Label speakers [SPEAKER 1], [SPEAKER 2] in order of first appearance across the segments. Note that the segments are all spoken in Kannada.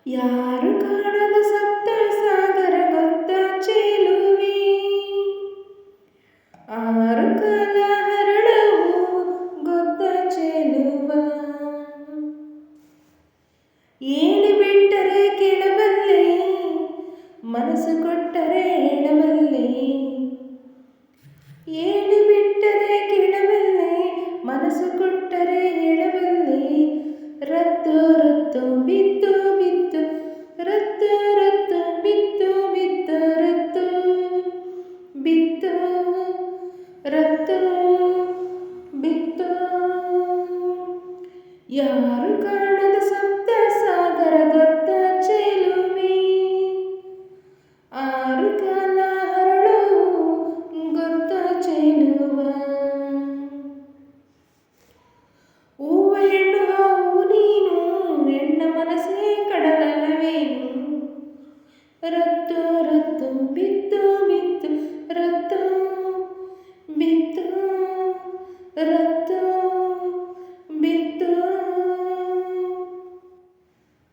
[SPEAKER 1] ಯಾರು ಕಾಣದ ಸಪ್ತ ಸಾಗರ ಗೊತ್ತ ಚೆಲುವೆ, ಆರು ಕಾಲ ಹರಳವು ಗೊತ್ತ ಚೆಲುವ. ಏಳಿ ಬಿಟ್ಟರೆ ಕೇಳಬಲ್ಲೆ, ಮನಸ್ಸು ಕೊಟ್ಟರೆ ಹೇಳಬಲ್ಲೆ. ಏಳಿ ಬಿಟ್ಟರೆ ಕೇಳಬಲ್ಲೆ, ಮನಸ್ಸು ಕೊಟ್ಟರೆ ಹೇಳಬಲ್ಲೆ. ರತ್ತು ರತ್ತು ಬಿತ್ತು ಬಿತ್ತು, ರತ್ತು ರತ್ತು ಬಿತ್ತು ಬಿತ್ತು, ರತ್ತು ಬಿತ್ತು ರತ್ತು ಬಿತ್ತು. ಯಾರು ಕಾಣದ ಸಪ್ತ ಸಾಗರ ಗೊತ್ತ ಚೆಲುವೆ, ಆರು ಕಾಲ ಹರಳು ಗೊತ್ತ ಚೆಲುವ. ಹೂವ ಹೆಣ್ಣು ಹಾವು ನೀನು, ಹೆಣ್ಣ ಮನಸ್ಸೇ ಕಡಲಲ್ಲವೇನು. ರತ್ತು ರತ್ತು ಬಿತ್ತು ಬಿತ್ತು, ರತ್ತು ಬಿತ್ತು ರತ್ತು ಬಿತ್ತು.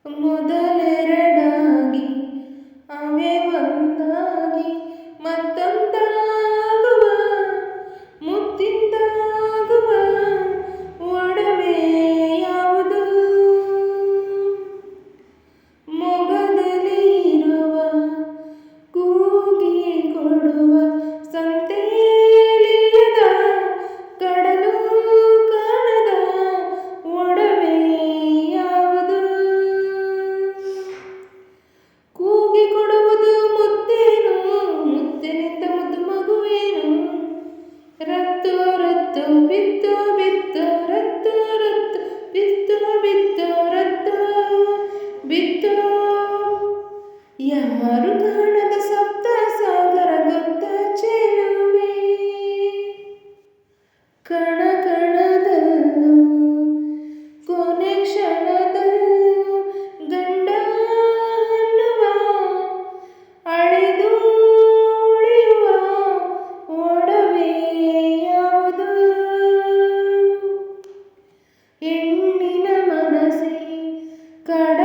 [SPEAKER 1] ಮೊದಲೆರಡಾಗಿ ಅವೇ ಒಂದಾಗಿ ಮತ್ತೊಂದಾಗುವ, ಮುತ್ತಿಂದಾಗುವ ಒಡವೆ ಯಾವುದು. ಮೊಗದಲ್ಲಿ ಇರುವ ಕೂಗಿ ಕೊಡುವ, ಸಂತೆಯಲ್ಲಿಲ್ಲದ ಕಡಲು ಕಾಣದ ಒಡವೆ ಯಾವುದು. ಕೂಗಿ ಕೊಡುವುದು ಮುತ್ತೇನು, ಮುತ್ತಿನಿಂದ ಮುದ್ದು ಮಗುವೇನು. ರತ್ತು ರತ್ತು ಬಿತ್ತು ಬಿತ್ತು, ರತ್ತು ರತ್ತು ಬಿತ್ತು ಬಿತ್ತು, ರತ್ತು ಬಿತ್ತು. ಯಾರು ಕಾಣದ ಸಪ್ತ ಸಾಗರ ಗೊತ್ತ ಚೆಲುವೆ, ಕಣ ಕಣದಲ್ಲೂ ಕೊನೆ ಕ್ಷಣದಲ್ಲೂ ಗಂಡ ಅನ್ನುವ ಅಳೆದು ಉಳಿಯುವ ಒಡವೆ ಯಾವುದು. ಹೆಣ್ಣಿನ ಮನಸ್ಸೇ ಕಡ